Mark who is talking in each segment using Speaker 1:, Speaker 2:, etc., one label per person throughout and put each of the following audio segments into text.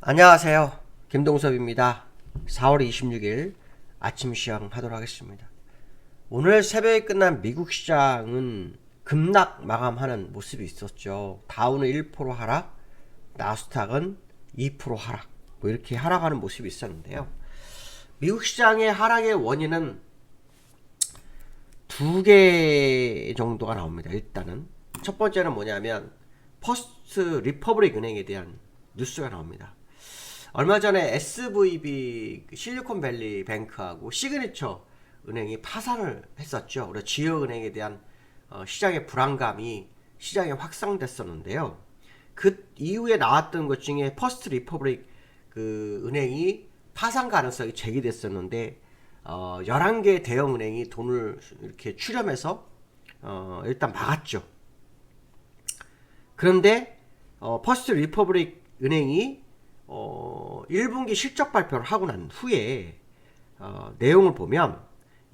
Speaker 1: 안녕하세요. 김동섭입니다. 4월 26일 아침 시황 하도록 하겠습니다. 오늘 새벽에 끝난 미국 시장은 급락 마감하는 모습이 있었죠. 다우는 1% 하락, 나스닥은 2% 하락, 뭐 이렇게 하락하는 모습이 있었는데요. 미국 시장의 하락의 원인은 두 개 정도가 나옵니다. 일단은 첫 번째는 뭐냐면 퍼스트 리퍼블릭 은행에 대한 뉴스가 나옵니다. 얼마 전에 SVB 실리콘밸리 뱅크하고 시그니처 은행이 파산을 했었죠. 그래서 지역은행에 대한 시장의 불안감이 시장에 확산됐었는데요. 그 이후에 나왔던 것 중에 퍼스트 리퍼블릭 그 은행이 파산 가능성이 제기됐었는데 11개 대형 은행이 돈을 이렇게 출렴해서 일단 막았죠. 그런데 퍼스트 리퍼블릭 은행이 1분기 실적 발표를 하고 난 후에 내용을 보면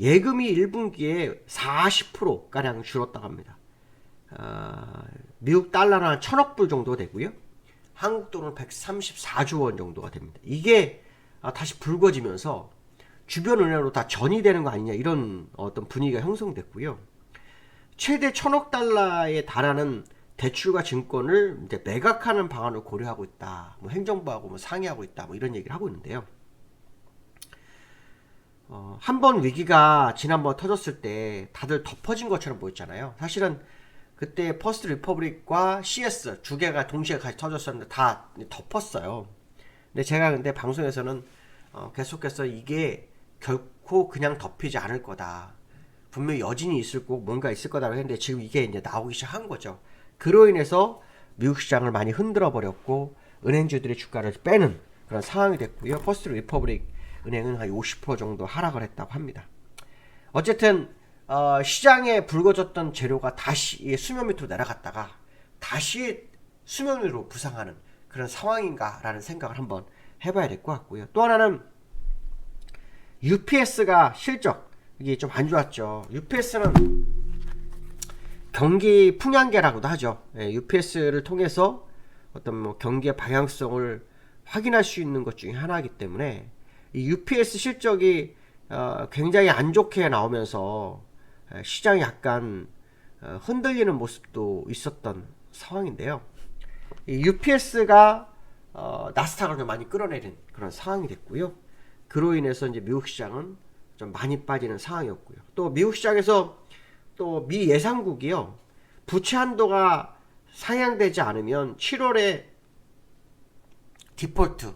Speaker 1: 예금이 1분기에 40%가량 줄었다고 합니다. 미국 달러는 한 1000억 불 정도 되고요. 한국 돈은 134조 원 정도가 됩니다. 이게 다시 붉어지면서 주변 은행으로 다 전이되는 거 아니냐 이런 어떤 분위기가 형성됐고요. 최대 1000억 달러에 달하는 대출과 증권을 이제 매각하는 방안을 고려하고 있다. 뭐 행정부하고 뭐 상의하고 있다. 뭐 이런 얘기를 하고 있는데요. 한 번 위기가 지난번 터졌을 때 다들 덮어진 것처럼 보였잖아요. 사실은 그때 퍼스트 리퍼블릭과 CS 두 개가 동시에 같이 터졌었는데 다 덮었어요. 근데 제가 근데 방송에서는 계속해서 이게 결코 그냥 덮이지 않을 거다. 분명히 여진이 있을 거고 뭔가 있을 거다라고 했는데 지금 이게 이제 나오기 시작한 거죠. 그로 인해서 미국 시장을 많이 흔들어 버렸고 은행주들의 주가를 빼는 그런 상황이 됐고요. 퍼스트 리퍼블릭 은행은 한 50% 정도 하락을 했다고 합니다. 어쨌든 시장에 불거졌던 재료가 다시 수면 밑으로 내려갔다가 다시 수면 위로 부상하는 그런 상황인가라는 생각을 한번 해봐야 될 것 같고요. 또 하나는 UPS가 실적 이게 좀 안 좋았죠. UPS는 경기 풍향계라고도 하죠. UPS를 통해서 어떤 뭐 경기의 방향성을 확인할 수 있는 것 중에 하나이기 때문에 이 UPS 실적이 굉장히 안 좋게 나오면서 시장이 약간 흔들리는 모습도 있었던 상황인데요. 이 UPS가 나스닥을 좀 많이 끌어내린 그런 상황이 됐고요. 그로 인해서 이제 미국 시장은 좀 많이 빠지는 상황이었고요. 또 미국 시장에서 또 미 예상국이요. 부채 한도가 상향되지 않으면 7월에 디폴트,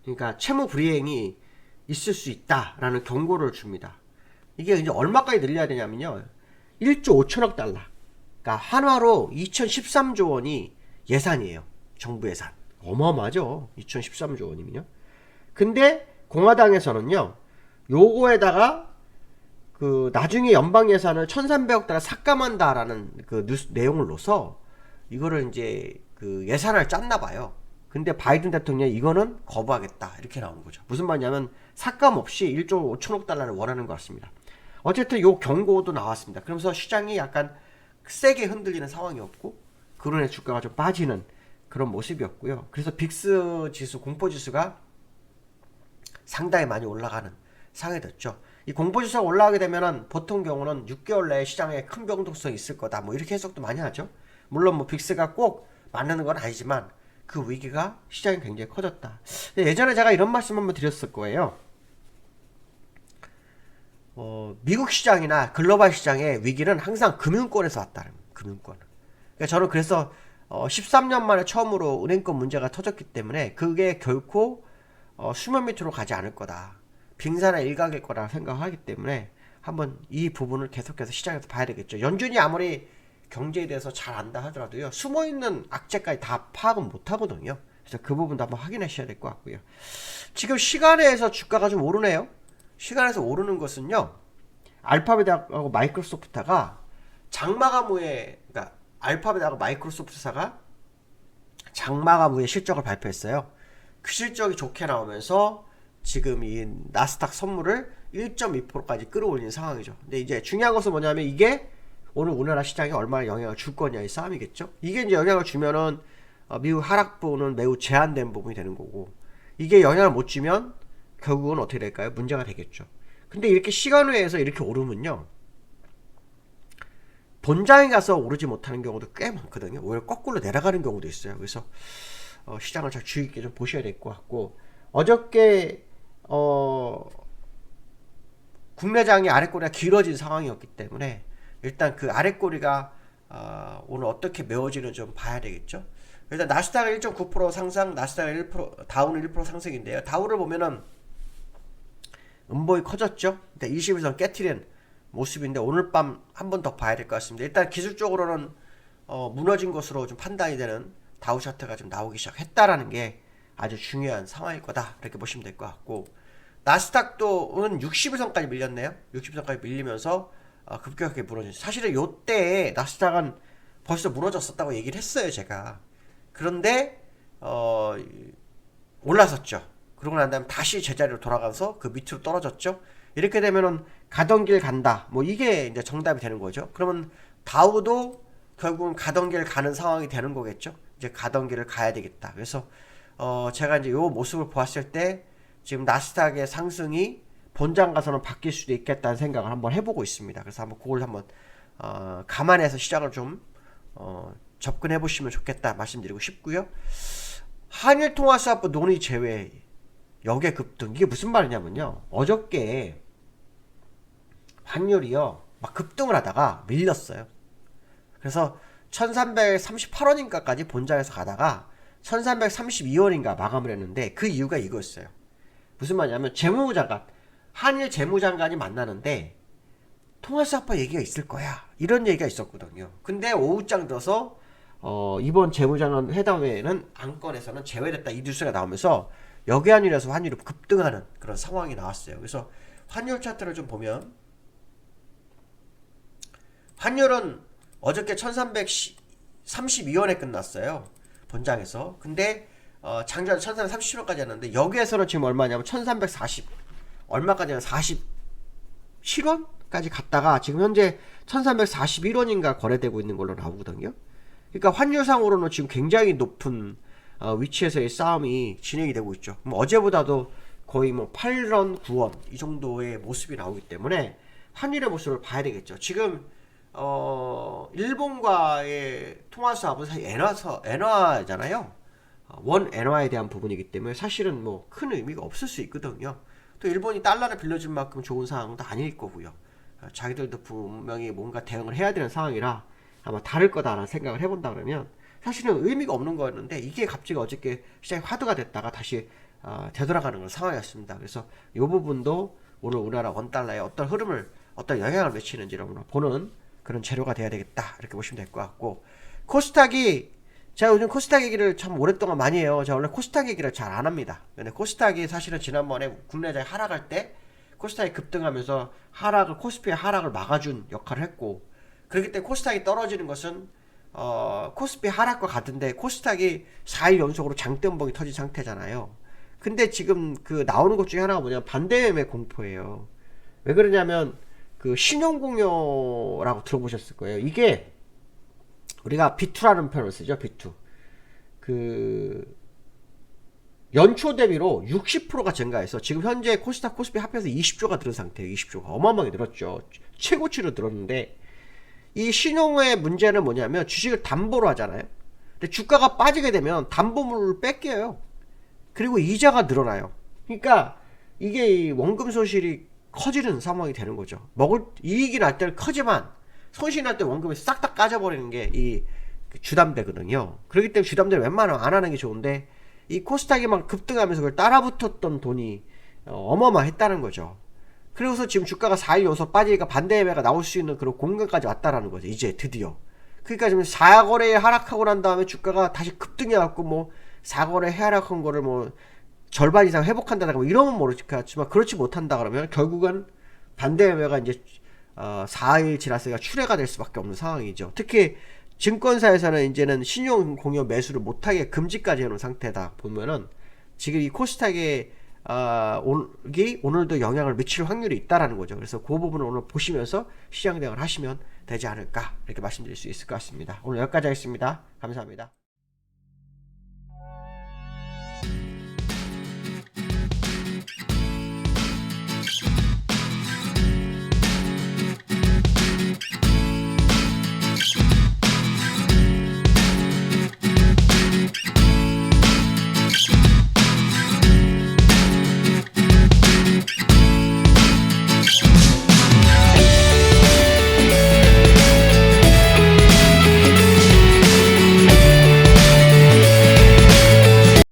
Speaker 1: 그러니까 채무 불이행이 있을 수 있다라는 경고를 줍니다. 이게 이제 얼마까지 늘려야 되냐면요. 1조 5천억 달러. 그러니까 한화로 2013조 원이 예산이에요. 정부 예산. 어마어마하죠. 2013조 원이면요. 근데 공화당에서는요. 요거에다가 그 나중에 연방 예산을 1,300억 달러 삭감한다라는 그 뉴스 내용을 넣어서 이거를 이제 그 예산을 짰나 봐요. 근데 바이든 대통령이 이거는 거부하겠다 이렇게 나온 거죠. 무슨 말이냐면 삭감 없이 1조 5천억 달러를 원하는 것 같습니다. 어쨌든 요 경고도 나왔습니다. 그러면서 시장이 약간 세게 흔들리는 상황이었고 그로 인해 주가가 좀 빠지는 그런 모습이었고요. 그래서 빅스 지수 공포 지수가 상당히 많이 올라가는 상황이 됐죠. 이 공포지수가 올라가게 되면은 보통 경우는 6개월 내에 시장에 큰 변동성이 있을 거다. 뭐 이렇게 해석도 많이 하죠. 물론 뭐 빅스가 꼭 맞는 건 아니지만 그 위기가 시장이 굉장히 커졌다. 예전에 제가 이런 말씀 한번 드렸을 거예요. 미국 시장이나 글로벌 시장의 위기는 항상 금융권에서 왔다는 금융권. 그러니까 저는 그래서 13년 만에 처음으로 은행권 문제가 터졌기 때문에 그게 결코 수면 밑으로 가지 않을 거다. 빙산의 일각일 거라 생각하기 때문에 한번 이 부분을 계속해서 시장에서 봐야 되겠죠. 연준이 아무리 경제에 대해서 잘 안다 하더라도요. 숨어있는 악재까지 다 파악은 못하거든요. 그래서 그 부분도 한번 확인하셔야 될 것 같고요. 지금 시간에서 주가가 좀 오르네요. 시간에서 오르는 것은요. 알파벳하고 마이크로소프트가 장마감 후에 그러니까 알파벳하고 마이크로소프트사가 장마감 후에 실적을 발표했어요. 그 실적이 좋게 나오면서 지금 이 나스닥 선물을 1.2%까지 끌어올린 상황이죠. 근데 이제 중요한 것은 뭐냐면 이게 오늘 우리나라 시장에 얼마나 영향을 줄 거냐의 싸움이겠죠. 이게 이제 영향을 주면은 미국 하락분은 매우 제한된 부분이 되는 거고 이게 영향을 못 주면 결국은 어떻게 될까요? 문제가 되겠죠. 근데 이렇게 시간외에서 이렇게 오르면요, 본장에 가서 오르지 못하는 경우도 꽤 많거든요. 오히려 거꾸로 내려가는 경우도 있어요. 그래서 시장을 잘 주의 깊게 좀 보셔야 될 것 같고, 어저께 국내장이 아랫꼬리가 길어진 상황이었기 때문에 일단 그 아랫꼬리가 오늘 어떻게 메워지는지 좀 봐야 되겠죠. 일단 나스닥 1.9% 상승, 나스닥 1%, 다우는 1% 상승인데요. 다우를 보면은 음봉이 커졌죠. 일단 21선 깨트린 모습인데 오늘 밤 한 번 더 봐야 될 것 같습니다. 일단 기술적으로는 무너진 것으로 좀 판단이 되는 다우 차트가 좀 나오기 시작했다라는 게 아주 중요한 상황일 거다, 이렇게 보시면 될 것 같고, 나스닥도는 60일선까지 밀렸네요. 60일선까지 밀리면서 급격하게 무너졌어요. 사실은 요때 나스닥은 벌써 무너졌었다고 얘기를 했어요, 제가. 그런데 올라섰죠. 그러고 난 다음에 다시 제자리로 돌아가서 그 밑으로 떨어졌죠. 이렇게 되면은 가던 길 간다, 뭐 이게 이제 정답이 되는 거죠. 그러면 다우도 결국은 가던 길 가는 상황이 되는 거겠죠. 이제 가던 길을 가야 되겠다. 그래서 제가 이제 요 모습을 보았을 때 지금 나스닥의 상승이 본장 가서는 바뀔 수도 있겠다는 생각을 한번 해보고 있습니다. 그래서 한번 그걸 한번 감안해서 시장을 좀 접근해 보시면 좋겠다 말씀드리고 싶고요. 한일 통화스와프 논의 제외 역의 급등, 이게 무슨 말이냐면요, 어저께 환율이요 막 급등을 하다가 밀렸어요. 그래서 1338원인가까지 본장에서 가다가 1332원인가 마감을 했는데, 그 이유가 이거였어요. 무슨 말이냐면 재무장관, 한일 재무장관이 만나는데 통화스와프 얘기가 있을 거야, 이런 얘기가 있었거든요. 근데 오후장 들어서 이번 재무장관 회담에는 안건에서는 제외됐다, 이 뉴스가 나오면서 역외환율에서 환율이 급등하는 그런 상황이 나왔어요. 그래서 환율 차트를 좀 보면, 환율은 어저께 1332원에 끝났어요, 본장에서. 근데 장전 1337원까지 했는데, 여기에서는 지금 얼마냐면 1340 얼마까지, 47원까지 갔다가 지금 현재 1341원인가 거래되고 있는 걸로 나오거든요. 그러니까 환율상으로는 지금 굉장히 높은 위치에서의 싸움이 진행이 되고 있죠. 어제보다도 거의 뭐 8원, 9원 이 정도의 모습이 나오기 때문에 환율의 모습을 봐야 되겠죠. 지금 일본과의 통화수합은 사실 엔화잖아요. 원 엔화에 대한 부분이기 때문에 사실은 뭐 큰 의미가 없을 수 있거든요. 또 일본이 달러를 빌려준 만큼 좋은 상황도 아닐 거고요. 자기들도 분명히 뭔가 대응을 해야 되는 상황이라 아마 다를 거다라는 생각을 해본다 그러면 사실은 의미가 없는 거였는데, 이게 갑자기 어저께 시장이 화두가 됐다가 다시 되돌아가는 그런 상황이었습니다. 그래서 이 부분도 오늘 우리나라 원달러에 어떤 흐름을, 어떤 영향을 미치는지를 보는 그런 재료가 돼야 되겠다, 이렇게 보시면 될 것 같고, 코스닥이, 제가 요즘 코스닥 얘기를 참 오랫동안 많이 해요. 제가 원래 코스닥 얘기를 잘 안 합니다. 근데 코스닥이 사실은 지난번에 국내장이 하락할 때 코스닥이 급등하면서 코스피의 하락을 막아준 역할을 했고, 그렇기 때문에 코스닥이 떨어지는 것은 코스피 하락과 같은데, 코스닥이 4일 연속으로 장대음봉이 터진 상태잖아요. 근데 지금 그 나오는 것 중에 하나가 뭐냐면 반대매매 공포예요. 왜 그러냐면 그 신용공여라고 들어보셨을 거예요. 이게 우리가 B2라는 표현을 쓰죠. B2. 그 연초 대비로 60%가 증가해서 지금 현재 코스닥 코스피 합해서 20조가 들은 상태예요. 20조가 어마어마하게 늘었죠. 최고치로 늘었는데, 이 신용의 문제는 뭐냐면 주식을 담보로 하잖아요. 근데 주가가 빠지게 되면 담보물을 뺏겨요. 그리고 이자가 늘어나요. 그러니까 이게 원금 손실이 커지는 상황이 되는 거죠. 이익이 날 때는 커지만 손실이 날 때 원금이 싹 다 까져버리는 게 이 주담대거든요. 그렇기 때문에 주담대를 웬만하면 안 하는 게 좋은데, 이 코스닥이 막 급등하면서 그걸 따라붙었던 돈이 어마어마했다는 거죠. 그래서 지금 주가가 4일 연속 빠지니까 반대매매가 나올 수 있는 그런 공간까지 왔다라는 거죠. 이제 드디어. 그러니까 지금 4거래에 하락하고 난 다음에 주가가 다시 급등해갖고 뭐 4거래 하락한 거를 뭐 절반 이상 회복한다든가 뭐 이러면 모르겠지만, 그렇지 못한다 그러면 결국은 반대매매가 이제 4일 지났으니까 출회가 될 수밖에 없는 상황이죠. 특히 증권사에서는 이제는 신용 공여 매수를 못하게 금지까지 해놓은 상태다 보면은, 지금 이 코스닥에 오늘도 영향을 미칠 확률이 있다라는 거죠. 그래서 그 부분을 오늘 보시면서 시장 대응을 하시면 되지 않을까, 이렇게 말씀드릴 수 있을 것 같습니다. 오늘 여기까지 하겠습니다. 감사합니다.